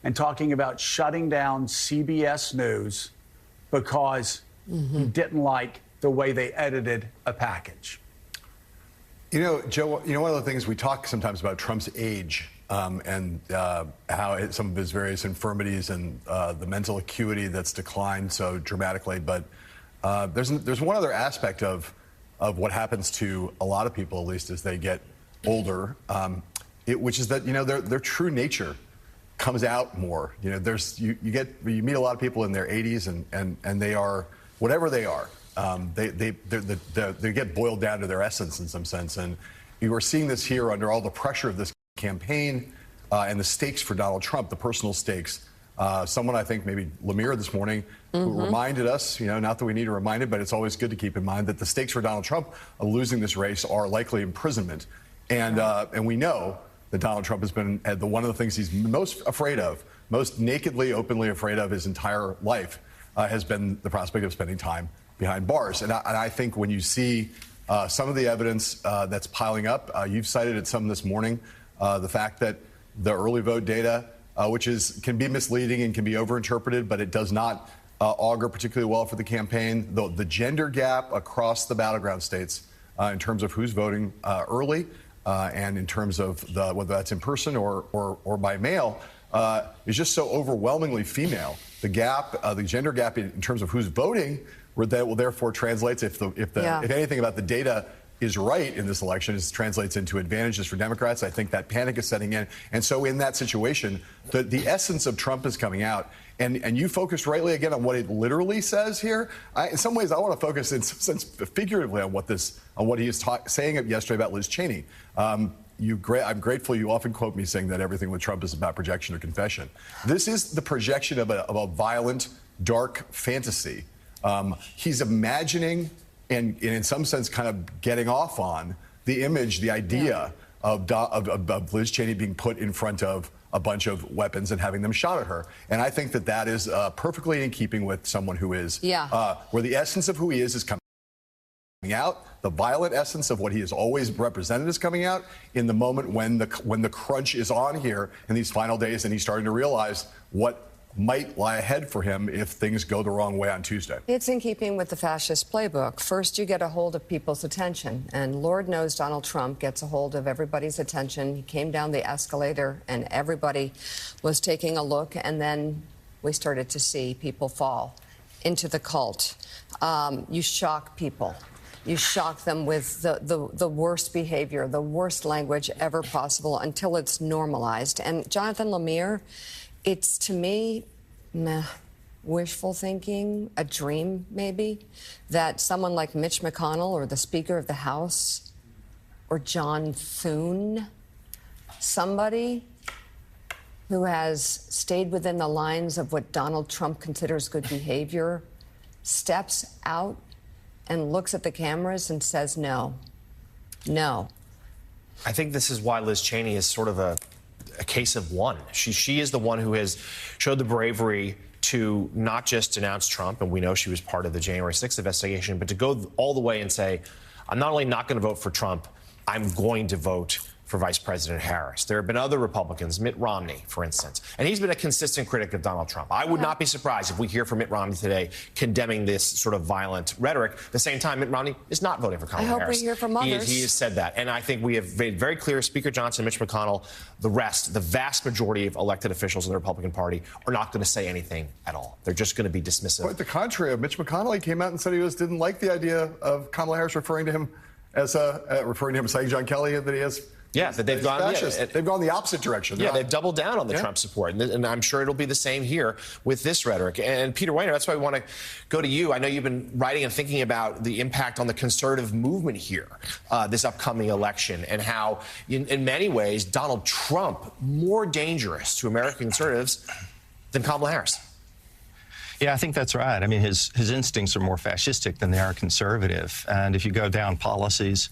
and talking about shutting down CBS News because he didn't like the way they edited a package. You know, Joe, one of the things we talk sometimes about Trump's age and how some of his various infirmities and the mental acuity that's declined so dramatically. But there's one other aspect of what happens to a lot of people, at least as they get older, which is that, their true nature comes out more. You meet a lot of people in their 80s and they are whatever they are. They get boiled down to their essence in some sense. And you are seeing this here under all the pressure of this campaign and the stakes for Donald Trump, the personal stakes. Someone, I think maybe Lemire this morning, who reminded us, not that we need to remind it, but it's always good to keep in mind that the stakes for Donald Trump of losing this race are likely imprisonment. And we know that Donald Trump has been one of the things he's most afraid of, most nakedly, openly afraid of his entire life, has been the prospect of spending time behind bars. And I think when you see some of the evidence that's piling up, you've cited it some this morning, the fact that the early vote data, which can be misleading and can be overinterpreted, but it does not augur particularly well for the campaign. The gender gap across the battleground states in terms of who's voting early and in terms of whether that's in person or by mail is just so overwhelmingly female. The gap, the gender gap in terms of who's voting, that will therefore translate if anything about the data is right in this election, it translates into advantages for Democrats. I think that panic is setting in. And so in that situation, the essence of Trump is coming out. And you focused rightly again on what it literally says here. In some ways, I want to focus in some sense figuratively on what he is saying yesterday about Liz Cheney. I'm grateful you often quote me saying that everything with Trump is about projection or confession. This is the projection of a violent, dark fantasy. He's imagining and in some sense kind of getting off on the image, the idea of Liz Cheney being put in front of a bunch of weapons and having them shot at her. And I think that is perfectly in keeping with someone who is, where the essence of who he is coming out, the violent essence of what he has always represented is coming out in the moment when the crunch is on here in these final days and he's starting to realize what might lie ahead for him if things go the wrong way on Tuesday. It's in keeping with the fascist playbook. First, you get a hold of people's attention, and Lord knows Donald Trump gets a hold of everybody's attention. He came down the escalator, and everybody was taking a look, and then we started to see people fall into the cult. You shock people. You shock them with the worst behavior, the worst language ever possible until it's normalized. And Jonathan Lemire, it's, to me, wishful thinking, a dream maybe, that someone like Mitch McConnell or the Speaker of the House or John Thune, somebody who has stayed within the lines of what Donald Trump considers good behavior, steps out and looks at the cameras and says no. No. I think this is why Liz Cheney is sort of a case of one. She is the one who has showed the bravery to not just denounce Trump, and we know she was part of the January 6th investigation, but to go all the way and say, I'm not only not going to vote for Trump, I'm going to vote for Vice President Harris. There have been other Republicans, Mitt Romney, for instance, and he's been a consistent critic of Donald Trump. I would not be surprised if we hear from Mitt Romney today condemning this sort of violent rhetoric. At the same time, Mitt Romney is not voting for Kamala Harris. I hope we hear from others. He has said that. And I think we have made very clear, Speaker Johnson, Mitch McConnell, the rest, the vast majority of elected officials in the Republican Party are not going to say anything at all. They're just going to be dismissive. Quite the contrary of Mitch McConnell. He came out and said he didn't like the idea of Kamala Harris referring to him as saying John Kelly, that he has. Yeah, that they've gone. They've gone the opposite direction. They've doubled down on the Trump support, and I'm sure it'll be the same here with this rhetoric. And Peter Wehner, that's why I want to go to you. I know you've been writing and thinking about the impact on the conservative movement here, this upcoming election, and how, in many ways, Donald Trump more dangerous to American conservatives than Kamala Harris. Yeah, I think that's right. I mean, his instincts are more fascistic than they are conservative. And if you go down policies,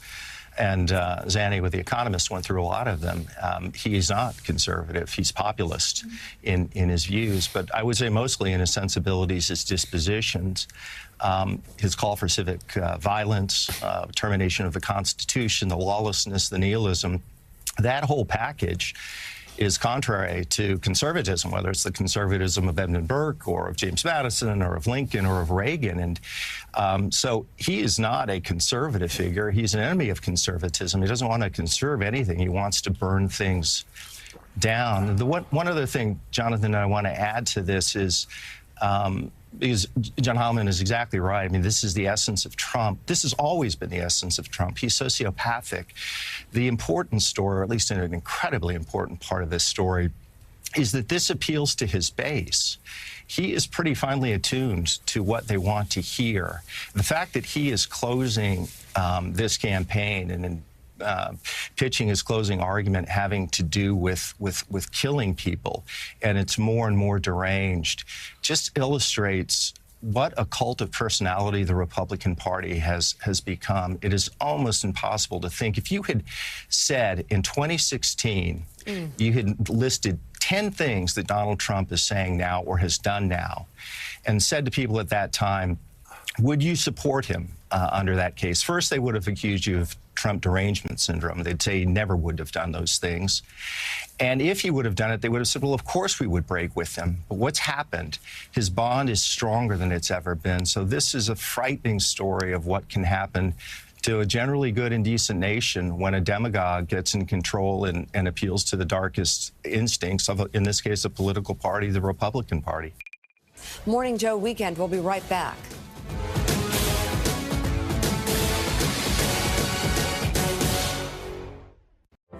and Zanny with The Economist went through a lot of them, he's not conservative. He's populist in his views. But I would say mostly in his sensibilities, his dispositions, his call for civic violence, termination of the Constitution, the lawlessness, the nihilism, that whole package is contrary to conservatism, whether it's the conservatism of Edmund Burke or of James Madison or of Lincoln or of Reagan. And so he is not a conservative figure. He's an enemy of conservatism. He doesn't want to conserve anything. He wants to burn things down. One other thing, Jonathan, I want to add to this is, because John Heilemann is exactly right. I mean, this is the essence of Trump. This has always been the essence of Trump. He's sociopathic. The important story, or at least an incredibly important part of this story, is that this appeals to his base. He is pretty finely attuned to what they want to hear. The fact that he is closing this campaign and pitching his closing argument having to do with killing people, and it's more and more deranged, just illustrates what a cult of personality the Republican Party has become. It is almost impossible to think. If you had said in 2016, you had listed 10 things that Donald Trump is saying now or has done now, and said to people at that time, would you support him under that case? First, they would have accused you of Trump derangement syndrome. They'd say he never would have done those things. And if he would have done it, they would have said, well, of course we would break with him. But what's happened? His bond is stronger than it's ever been. So this is a frightening story of what can happen to a generally good and decent nation when a demagogue gets in control and appeals to the darkest instincts of, in this case, a political party, the Republican Party. Morning Joe Weekend. We'll be right back.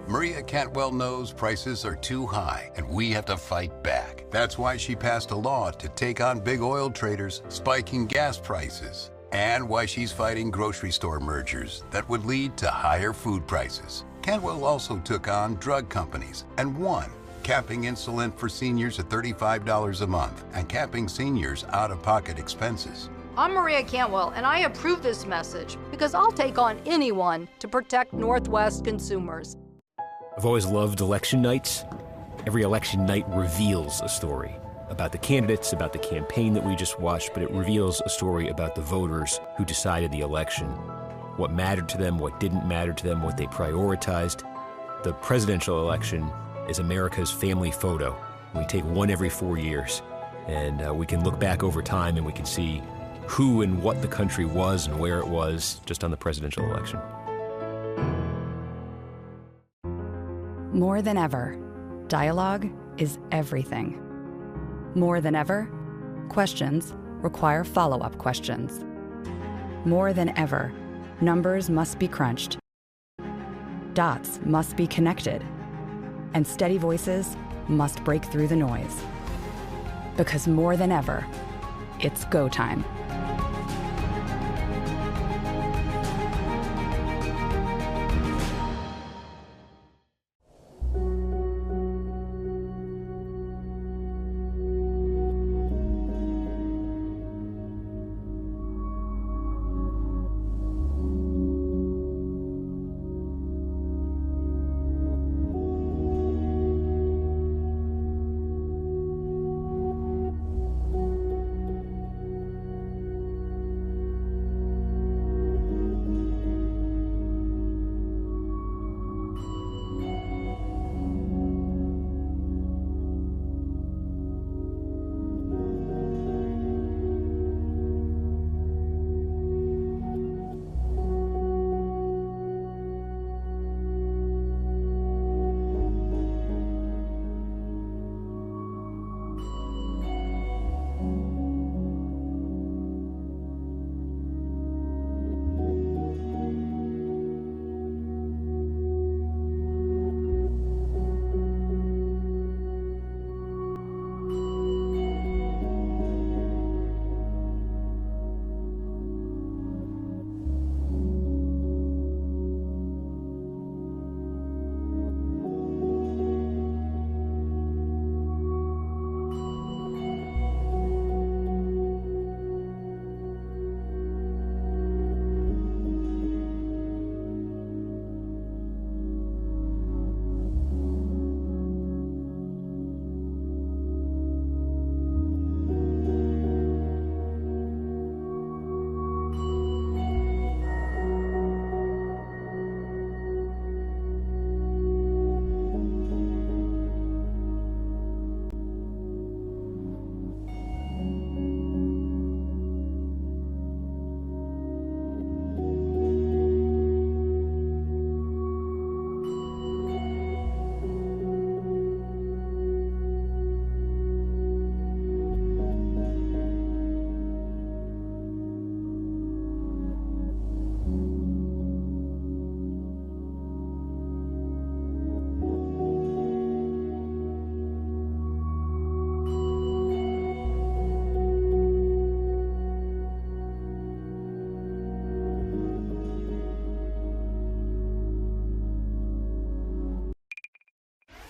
Maria Cantwell knows prices are too high, and we have to fight back. That's why she passed a law to take on big oil traders spiking gas prices, and why she's fighting grocery store mergers that would lead to higher food prices. Cantwell also took on drug companies and won, capping insulin for seniors at $35 a month and capping seniors' out-of-pocket expenses. I'm Maria Cantwell, and I approve this message because I'll take on anyone to protect Northwest consumers. I've always loved election nights. Every election night reveals a story about the candidates, about the campaign that we just watched, but it reveals a story about the voters who decided the election, what mattered to them, what didn't matter to them, what they prioritized. The presidential election is America's family photo. We take one every 4 years, and we can look back over time and we can see who and what the country was and where it was just on the presidential election. More than ever, dialogue is everything. More than ever, questions require follow-up questions. More than ever, numbers must be crunched. Dots must be connected. And steady voices must break through the noise. Because more than ever, it's go time.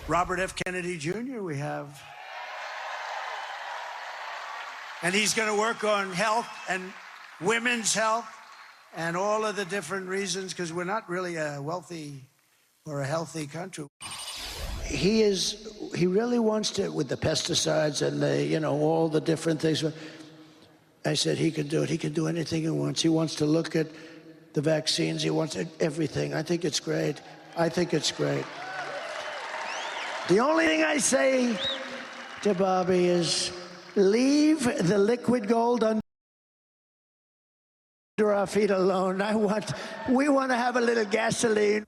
Robert F. Kennedy Jr. we have. And he's going to work on health and women's health and all of the different reasons, because we're not really a wealthy or a healthy country. He really wants to, with the pesticides and the, all the different things. I said he could do it. He can do anything he wants. He wants to look at the vaccines. He wants everything. I think it's great. I think it's great. The only thing I say to Bobby is leave the liquid gold under our feet alone. We want to have a little gasoline.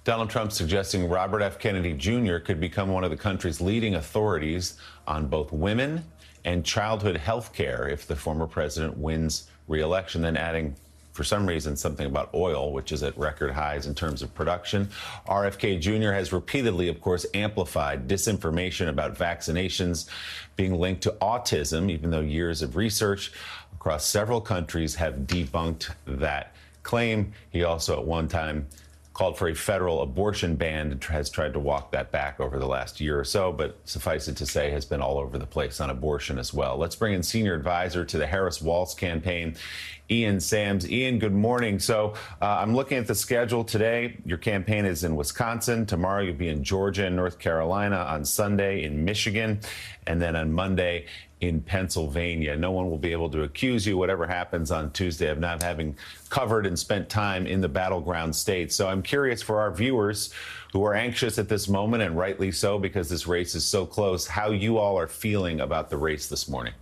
Donald Trump suggesting Robert F. Kennedy Jr. could become one of the country's leading authorities on both women and childhood health care if the former president wins re-election, then adding, for some reason, something about oil, which is at record highs in terms of production. RFK Jr. has repeatedly, of course, amplified disinformation about vaccinations being linked to autism, even though years of research across several countries have debunked that claim. He also, at one time, called for a federal abortion ban and has tried to walk that back over the last year or so, but suffice it to say, has been all over the place on abortion as well. Let's bring in senior advisor to the Harris-Walz campaign, Ian Sams. Ian, good morning. So I'm looking at the schedule today. Your campaign is in Wisconsin. Tomorrow you'll be in Georgia and North Carolina. On Sunday in Michigan. And then on Monday in Pennsylvania. No one will be able to accuse you, whatever happens on Tuesday, of not having covered and spent time in the battleground states. So I'm curious, for our viewers who are anxious at this moment, and rightly so because this race is so close, how you all are feeling about the race this morning.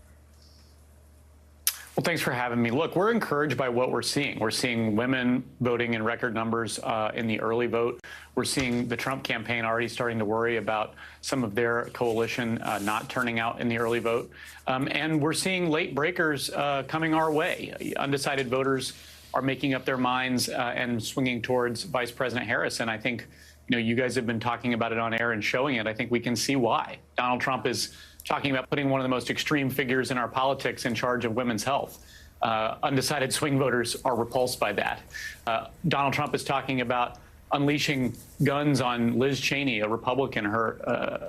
Well, thanks for having me. Look, we're encouraged by what we're seeing. We're seeing women voting in record numbers in the early vote. We're seeing the Trump campaign already starting to worry about some of their coalition not turning out in the early vote. And we're seeing late breakers coming our way. Undecided voters are making up their minds and swinging towards Vice President Harris. And I think, you guys have been talking about it on air and showing it. I think we can see why. Donald Trump is talking about putting one of the most extreme figures in our politics in charge of women's health. Undecided swing voters are repulsed by that. Donald Trump is talking about unleashing guns on Liz Cheney, a Republican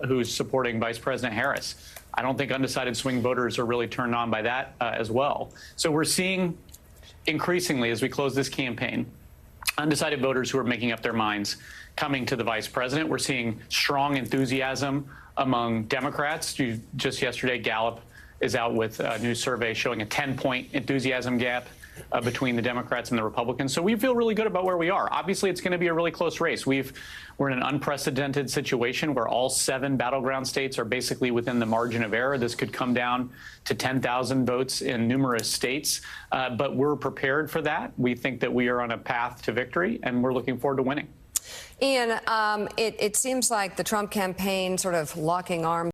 who's supporting Vice President Harris. I don't think undecided swing voters are really turned on by that as well. So we're seeing increasingly, as we close this campaign, undecided voters who are making up their minds coming to the vice president. We're seeing strong enthusiasm among Democrats. Just yesterday, Gallup is out with a new survey showing a 10-point enthusiasm gap between the Democrats and the Republicans. So we feel really good about where we are. Obviously, it's going to be a really close race. We're in an unprecedented situation where all 7 battleground states are basically within the margin of error. This could come down to 10,000 votes in numerous states, but we're prepared for that. We think that we are on a path to victory, and we're looking forward to winning. Ian, it seems like the Trump campaign sort of locking arms